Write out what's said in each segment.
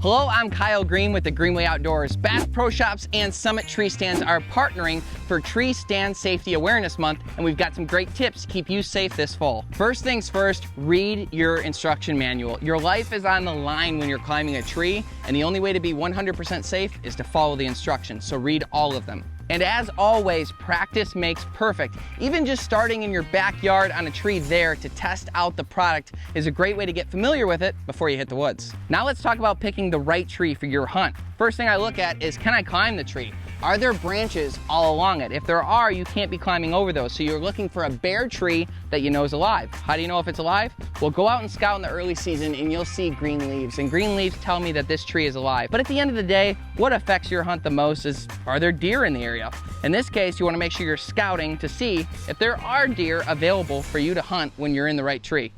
Hello, I'm Kyle Green with the Greenway Outdoors. Bass Pro Shops and Summit Tree Stands are partnering for Tree Stand Safety Awareness Month, and we've got some great tips to keep you safe this fall. First things first, read your instruction manual. Your life is on the line when you're climbing a tree, and the only way to be 100% safe is to follow the instructions, so read all of them. And as always, practice makes perfect. Even just starting in your backyard on a tree there to test out the product is a great way to get familiar with it before you hit the woods. Now let's talk about picking the right tree for your hunt. First thing I look at is, can I climb the tree? Are there branches all along it? If there are, you can't be climbing over those. So you're looking for a bare tree that you know is alive. How do you know if it's alive? Well, go out and scout in the early season and you'll see green leaves. And green leaves tell me that this tree is alive. But at the end of the day, what affects your hunt the most is, are there deer in the area? In this case, you want to make sure you're scouting to see if there are deer available for you to hunt when you're in the right tree.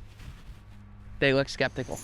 They look skeptical.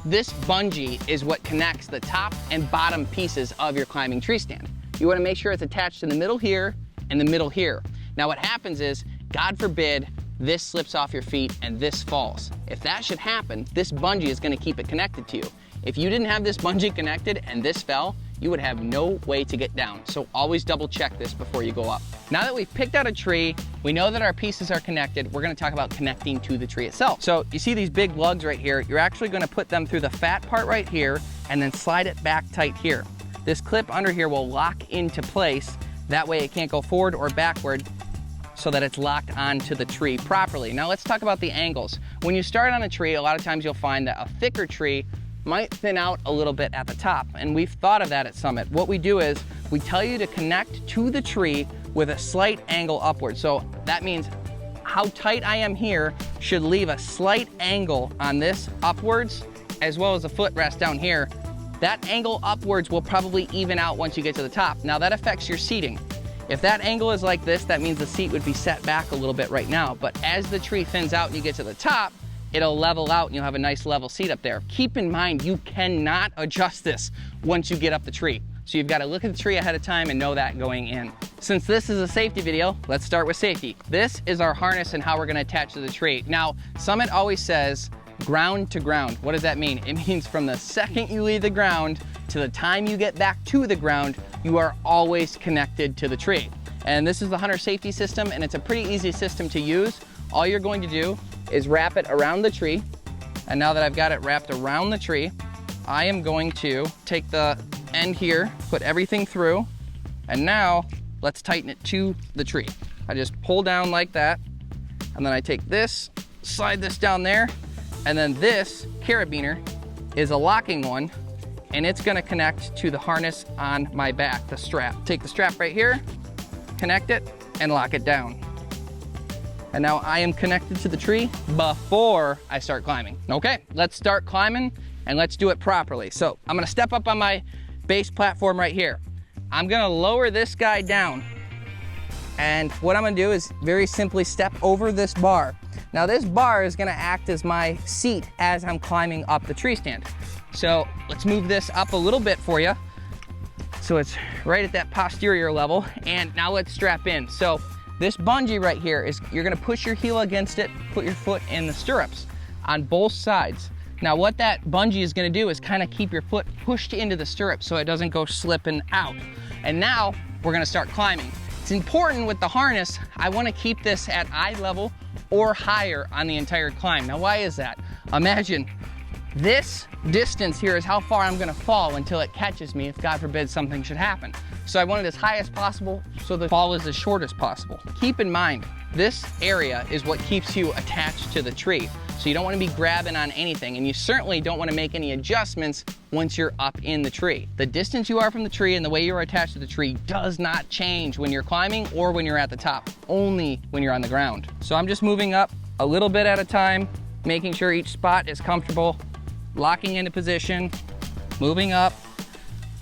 This bungee is what connects the top and bottom pieces of your climbing tree stand. You want to make sure it's attached in the middle here and the middle here. Now what happens is, God forbid, this slips off your feet and this falls. If that should happen, this bungee is going to keep it connected to you. If you didn't have this bungee connected and this fell, you would have no way to get down. So always double check this before you go up. Now that we've picked out a tree, we know that our pieces are connected, we're gonna talk about connecting to the tree itself. So you see these big lugs right here, you're actually gonna put them through the fat part right here and then slide it back tight here. This clip under here will lock into place. That way it can't go forward or backward, so that it's locked onto the tree properly. Now let's talk about the angles. When you start on a tree, a lot of times you'll find that a thicker tree might thin out a little bit at the top, and we've thought of that at Summit. What we do is we tell you to connect to the tree with a slight angle upward. So that means how tight I am here should leave a slight angle on this upwards, as well as a footrest down here. That angle upwards will probably even out once you get to the top. Now that affects your seating. If that angle is like this, that means the seat would be set back a little bit right now. But as the tree thins out and you get to the top, it'll level out and you'll have a nice level seat up there. Keep in mind, you cannot adjust this once you get up the tree. So you've got to look at the tree ahead of time and know that going in. Since this is a safety video, let's start with safety. This is our harness and how we're going to attach to the tree. Now, Summit always says ground to ground. What does that mean? It means from the second you leave the ground to the time you get back to the ground, you are always connected to the tree. And this is the hunter safety system, and it's a pretty easy system to use. All you're going to do is wrap it around the tree. And now that I've got it wrapped around the tree, I am going to take the end here, put everything through, and now let's tighten it to the tree. I just pull down like that, and then I take this, slide this down there, and then this carabiner is a locking one, and it's gonna connect to the harness on my back, the strap. Take the strap right here, connect it, and lock it down. And now I am connected to the tree before I start climbing. Okay, let's start climbing and let's do it properly. So I'm gonna step up on my base platform right here. I'm gonna lower this guy down. And what I'm gonna do is very simply step over this bar. Now this bar is gonna act as my seat as I'm climbing up the tree stand. So let's move this up a little bit for you. So it's right at that posterior level. And now let's strap in. So this bungee right here is, you're gonna push your heel against it, put your foot in the stirrups on both sides. Now what that bungee is gonna do is kind of keep your foot pushed into the stirrup so it doesn't go slipping out. And now we're gonna start climbing. It's important with the harness, I wanna keep this at eye level or higher on the entire climb. Now why is that? Imagine this distance here is how far I'm gonna fall until it catches me if God forbid something should happen. So I want it as high as possible so the fall is as short as possible. Keep in mind, this area is what keeps you attached to the tree. So you don't want to be grabbing on anything, and you certainly don't want to make any adjustments once you're up in the tree. The distance you are from the tree and the way you are attached to the tree does not change when you're climbing or when you're at the top, only when you're on the ground. So I'm just moving up a little bit at a time, making sure each spot is comfortable, locking into position, moving up,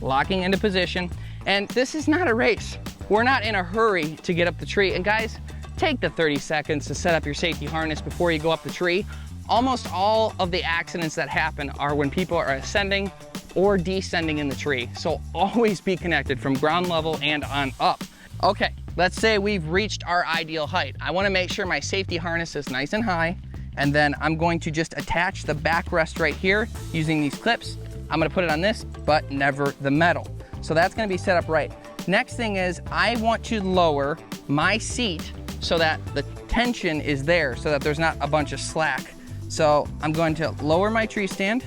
locking into position. And this is not a race. We're not in a hurry to get up the tree. And guys, take the 30 seconds to set up your safety harness before you go up the tree. Almost all of the accidents that happen are when people are ascending or descending in the tree. So always be connected from ground level and on up. Okay, let's say we've reached our ideal height. I wanna make sure my safety harness is nice and high, and then I'm going to just attach the backrest right here using these clips I'm gonna put it on this, but never the metal. So that's gonna be set up right. Next thing is I want to lower my seat so that the tension is there, so that there's not a bunch of slack. So I'm going to lower my tree stand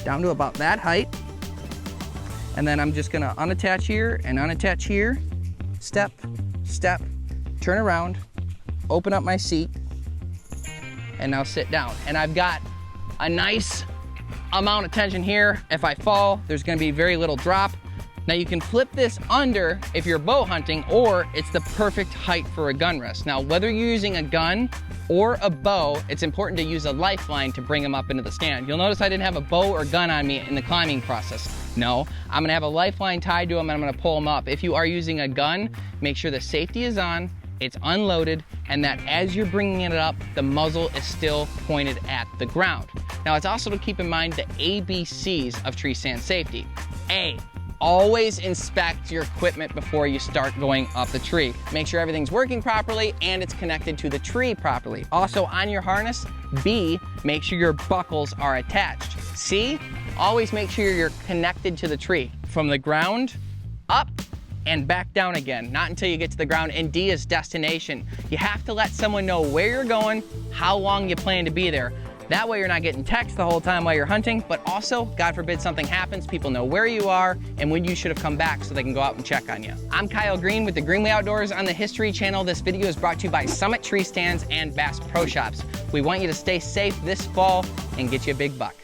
down to about that height. And then I'm just gonna unattach here and unattach here. Step, step, turn around, open up my seat, and now sit down. And I've got a nice amount of tension here. If I fall, there's gonna be very little drop. Now you can flip this under if you're bow hunting, or it's the perfect height for a gun rest. Now, whether you're using a gun or a bow, it's important to use a Lifeline to bring them up into the stand. You'll notice I didn't have a bow or gun on me in the climbing process. No, I'm gonna have a Lifeline tied to them and I'm gonna pull them up. If you are using a gun, make sure the safety is on, it's unloaded, and that as you're bringing it up, the muzzle is still pointed at the ground. Now, it's also to keep in mind the ABCs of tree stand safety. A, always inspect your equipment before you start going up the tree. Make sure everything's working properly and it's connected to the tree properly. Also, on your harness, B, make sure your buckles are attached. C, always make sure you're connected to the tree from the ground up and back down again, not until you get to the ground. And D is destination. You have to let someone know where you're going, how long you plan to be there. That way you're not getting text the whole time while you're hunting, but also, God forbid something happens, people know where you are and when you should have come back so they can go out and check on you. I'm Kyle Green with the Greenway Outdoors on the History Channel. This video is brought to you by Summit Tree Stands and Bass Pro Shops. We want you to stay safe this fall and get you a big buck.